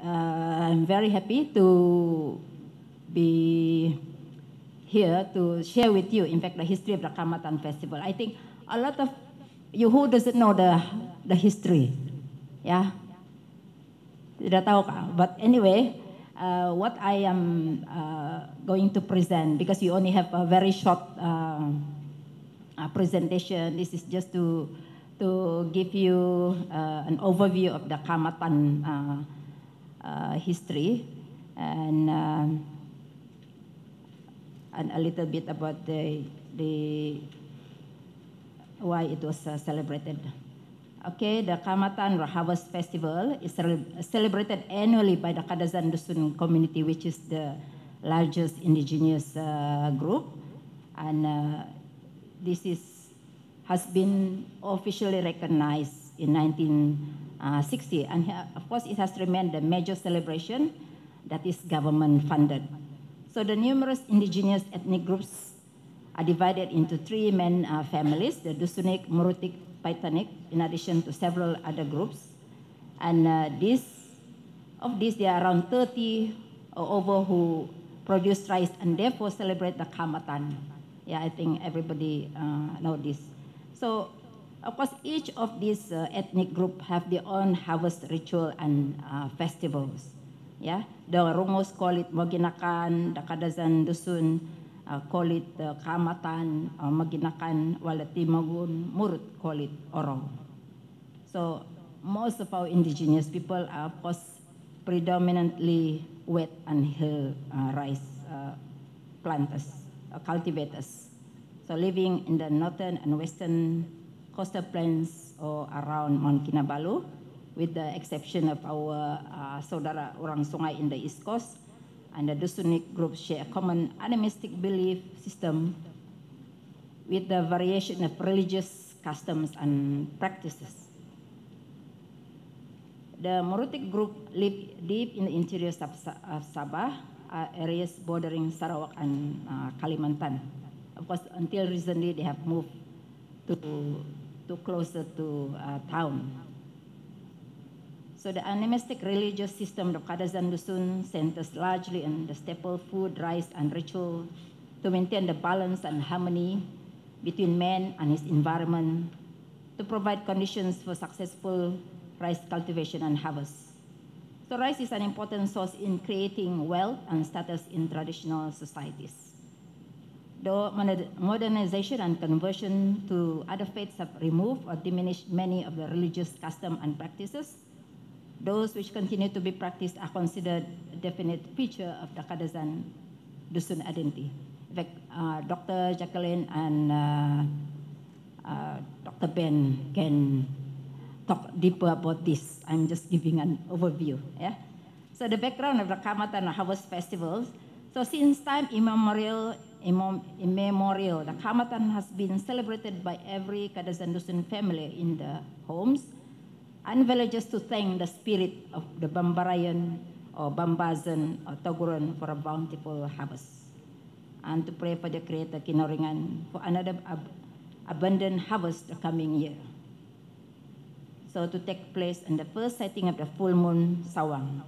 I'm very happy to be here to share with you, in fact, the history of the Kamatan Festival. I think a lot of you who doesn't know the history, yeah, tidak tahu kah? But anyway, what I am going to present, because you only have a very short presentation, this is just to give you an overview of the Kamatan history and a little bit about the why it was celebrated. Okay, the Kamatan Harvest Festival is celebrated annually by the Kadazan Dusun community, which is the largest indigenous group, and this has been officially recognized in 1960, and of course it has remained a major celebration that is government funded. So the numerous indigenous ethnic groups are divided into three main families: the Dusunik, Murutik, Paitanik, in addition to several other groups. And of these, there are around 30 or over who produce rice and therefore celebrate the Kamatan. Yeah, I think everybody know this. So, of course, each of these ethnic group have their own harvest ritual and festivals. Yeah, the Rungos call it Maginakan, the Kadazan Dusun call it Kamatan, Maginakan, while the Timagun, Murut call it Oro. So most of our indigenous people are, of course, predominantly wet and hill rice planters, cultivators. So living in the northern and western coastal plains or around Mount Kinabalu, with the exception of our saudara orang sungai in the east coast, and the Dusunik group share a common animistic belief system with the variation of religious customs and practices. The Murutik group live deep in the interior of Sabah, areas bordering Sarawak and Kalimantan. Of course, until recently they have moved to closer to town. So the animistic religious system of Kadazan Dusun centers largely on the staple food, rice, and ritual to maintain the balance and harmony between man and his environment, to provide conditions for successful rice cultivation and harvest. So rice is an important source in creating wealth and status in traditional societies. Though modernization and conversion to other faiths have removed or diminished many of the religious customs and practices, those which continue to be practiced are considered a definite feature of the Kadazan Dusun identity. In fact, Dr. Jacqueline and Dr. Ben can talk deeper about this. I'm just giving an overview. Yeah. So the background of the Kamatan Harvest Festivals. So since time immemorial, the Kamatan has been celebrated by every Kadazan Dusun family in the homes and villages to thank the spirit of the Bambarayan or Bambazan or Toguron for a bountiful harvest, and to pray for the Creator Kinoringan for another abundant harvest the coming year. So to take place in the first sighting of the full moon Sawang.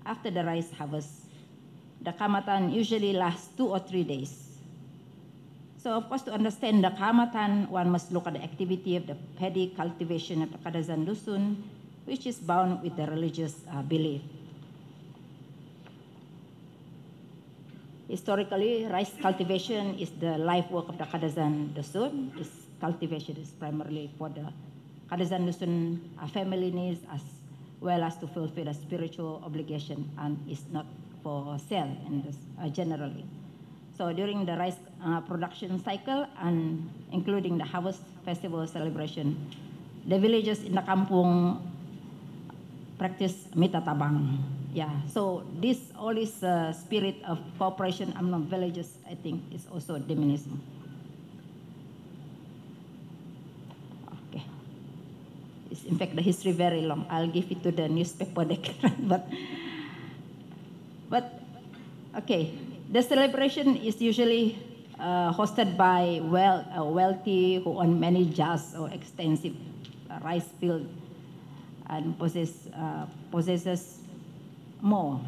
After the rice harvest, the Kamatan usually lasts 2 or 3 days. So of course, to understand the Kamatan, one must look at the activity of the paddy cultivation of the Kadazan Dusun, which is bound with the religious belief. Historically, rice cultivation is the life work of the Kadazan Dusun. This cultivation is primarily for the Kadazan Dusun family needs as well as to fulfill a spiritual obligation, and is not for sale in this, generally. So during the rice production cycle and including the harvest festival celebration, the villagers in the kampung practice mitatabang. Yeah, so all this spirit of cooperation among villages, I think, is also diminishing. Okay. It's, in fact, the history very long. I'll give it to the newspaper they can write, but okay. The celebration is usually hosted by wealthy who own many just or extensive rice field and possesses more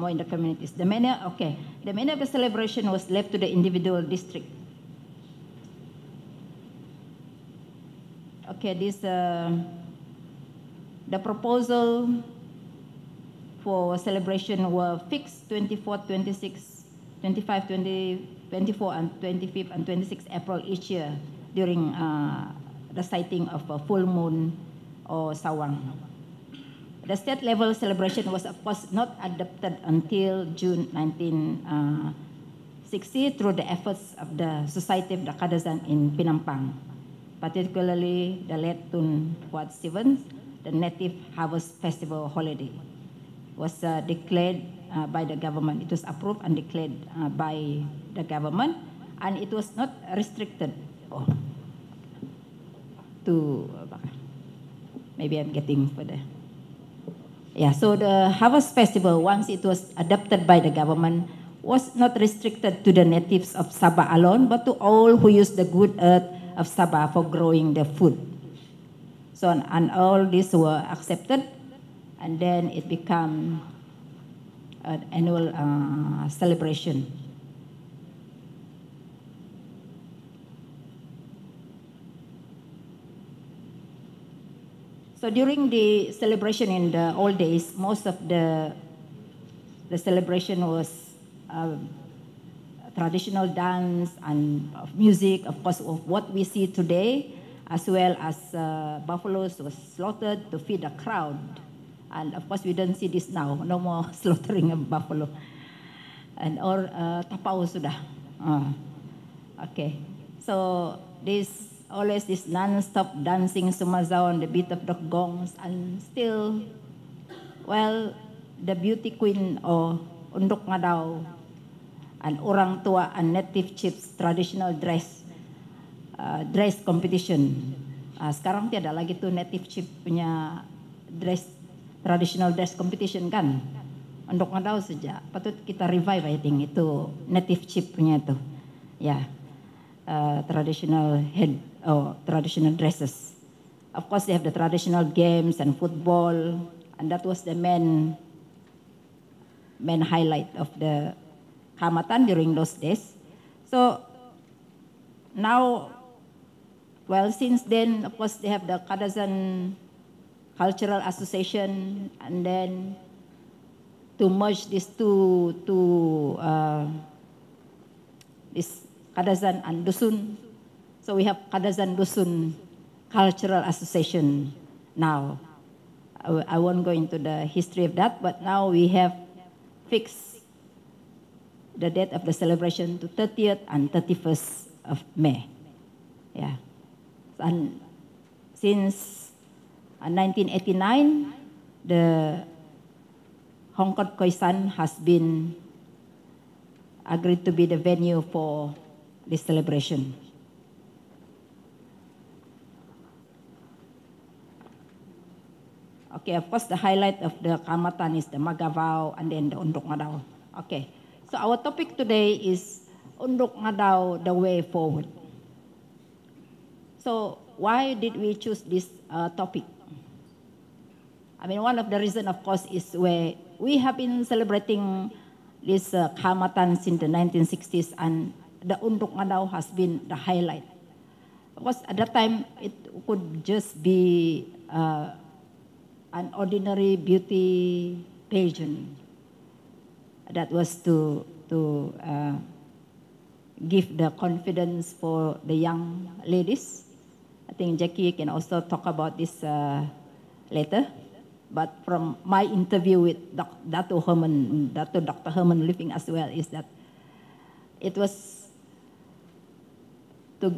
in the communities. The manner of the celebration was left to the individual district. Okay, this the proposal for celebration were fixed 24, 26, 25, 20, 24, and 25th and 26th April each year during the sighting of a full moon or sawang. The state level celebration was of course not adopted until June 1960 through the efforts of the Society of the Kadazan in Penampang, particularly the late Tun Fuad Stevens. The Native Harvest Festival holiday was declared by the government. It was approved and declared by the government, and it was not restricted to, maybe I'm getting further. Yeah, so the Harvest Festival, once it was adopted by the government, was not restricted to the natives of Sabah alone, but to all who use the good earth of Sabah for growing their food. So, and all these were accepted, and then it became an annual celebration. So during the celebration in the old days, most of the celebration was traditional dance and music, of course, of what we see today, as well as buffaloes was slaughtered to feed the crowd. And of course, we don't see this now. No more slaughtering of buffalo. And or tapao sudah. Okay. So always this non-stop dancing sumazaw on the beat of the gongs, and still, well, the beauty queen or undok nga daw, and orang tua and native chiefs traditional dress competition. Sekarang tiada lagi tuh native chief punya traditional dress competition kan. Undok nga daw saja. Patut kita revive, I think, itu native chief punya itu. Ya. Traditional traditional dresses. Of course, they have the traditional games and football, and that was the main highlight of the Kamatan during those days. So now, well, since then, of course, they have the Kadazan Cultural Association, and then to merge these two this Kadazan and Dusun. So we have Kadazan Dusun Cultural Association now. I won't go into the history of that, but now we have fixed the date of the celebration to 30th and 31st of May. Yeah. And since 1989, the Hongkod Khoisan has been agreed to be the venue for this celebration. Okay, of course, the highlight of the Kamatan is the Magavaw and then the Undok nga daw. Okay, so our topic today is Undok nga daw, the way forward. So why did we choose this topic? I mean, one of the reasons, of course, is where we have been celebrating this Kamatan since the 1960s, and the Undok nga daw has been the highlight. Of course, at that time, it could just be an ordinary beauty pageant that was to give the confidence for the young ladies. I think Jackie can also talk about this later. But from my interview with Dr. Herman Living as well, is that it was to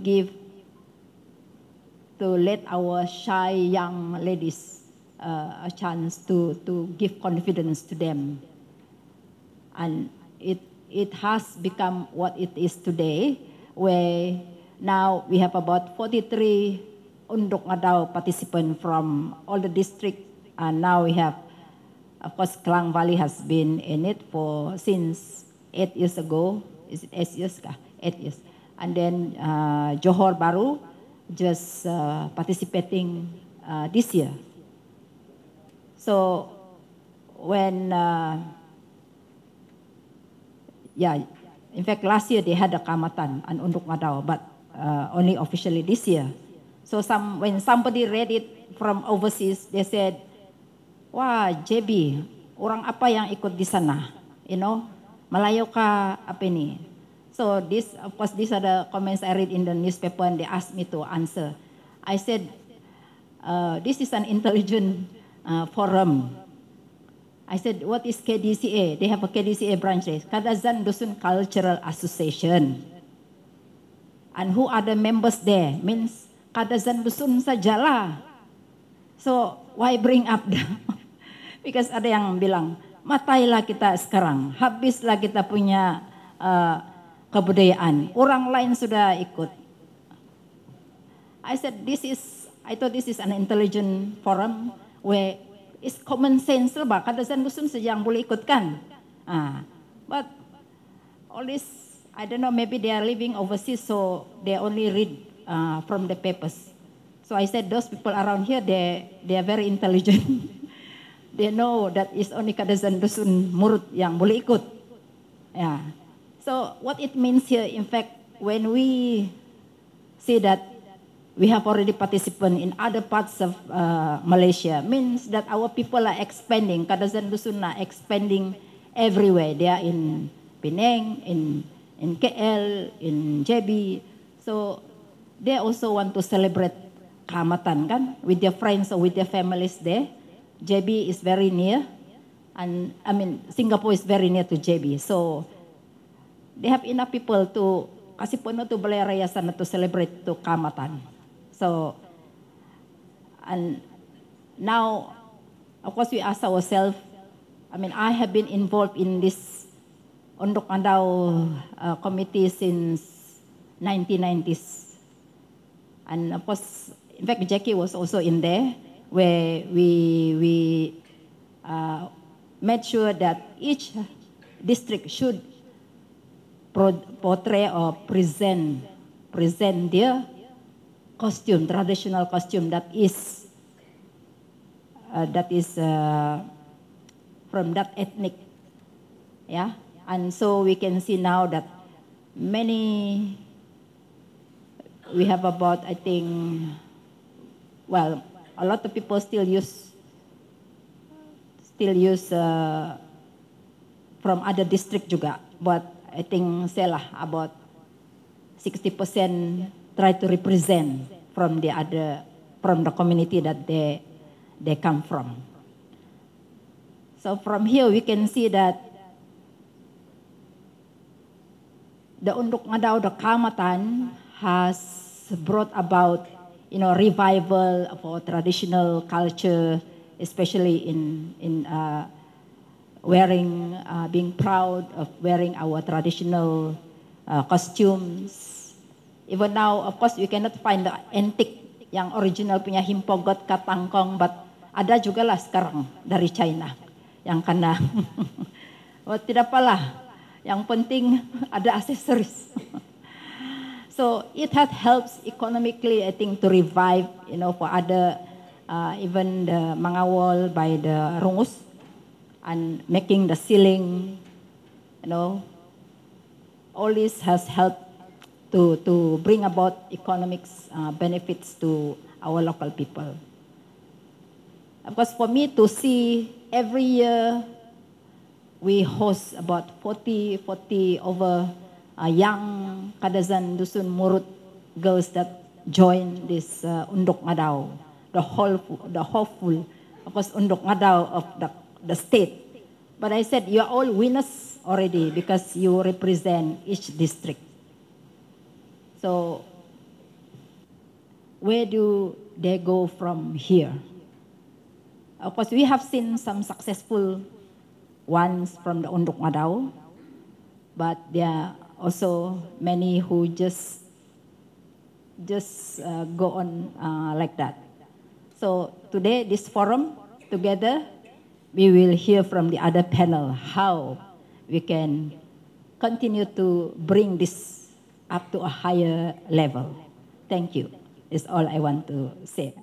let our shy young ladies a chance to give confidence to them. And it has become what it is today, where now we have about 43 Undok nga daw participants from all the districts. And now we have, of course, Klang Valley has been in it since 8 years ago. Is it 8 years? 8 years. And then Johor Bahru just participating this year. So when, in fact, last year they had a Kamatan and Undok Ngadao, but only officially this year. So when somebody read it from overseas, they said, wah, JB, orang apa yang ikut di sana? You know, malayo ka apa ini? So this, of course, these are the comments I read in the newspaper and they asked me to answer. I said, this is an intelligent forum. I said, what is KDCA? They have a KDCA branch, Kadazan Dusun Cultural Association. And who are the members there? Means Kadazan Dusun sajalah. So why bring up the... Because ada yang bilang, matailah kita sekarang, habislah kita punya kebudayaan. Orang lain sudah ikut. I thought this is an intelligent forum where it's common sense lah, ba? Kadazan Dusun saja yang boleh ikutkan. But all this, I don't know, maybe they are living overseas, so they only read from the papers. So I said, those people around here, they are very intelligent. They know that it's only Kadazan Dusun Murut yang boleh ikut. Yeah. So what it means here, in fact, when we see that we have already participants in other parts of Malaysia, means that our people are expanding. Kadazan Dusun are expanding everywhere. They are in Penang, in KL, in JB. So they also want to celebrate Kamatan, kan, with their friends or with their families there. JB is very near, and I mean Singapore is very near to JB. So they have enough people to kasih penuh to balai raya sana to celebrate to Kamatan. So, and now, of course, we ask ourselves, I mean, I have been involved in this Undok Ngadao committee since 1990s. And of course, in fact, Jackie was also in there, where we made sure that each district should portray or present their costume, traditional costume that is from that ethnic, yeah. And so we can see now that we have about, I think, well, a lot of people still use from other district juga, but I think say lah about 60% try to represent from the community that they come from. So from here we can see that the Undok Ngadao, the Kamatan, has brought about, revival of our traditional culture, especially in being proud of wearing our traditional costumes. Even now, of course, we cannot find the antique yang original punya himpogot katangkong, but ada juga lah sekarang dari China yang kena. Tidak apalah, yang penting ada aksesoris. So it had helps economically, I think, to revive, for other, even the Mangawol by the Rungus, and making the ceiling, all this has helped to bring about economics benefits to our local people. Of course, for me to see every year we host about 40 over young Kadazan Dusun Murut girls that join this Undok Ngadao, the hopeful, of course, Undok Ngadao of the state. But I said, you are all winners already because you represent each district. So where do they go from here? Of course, we have seen some successful ones from the Undok Ngadao, but there are also many who just go on like that. So today, this forum, together, we will hear from the other panel how we can continue to bring this up to a higher level. Thank you. Is all I want to say.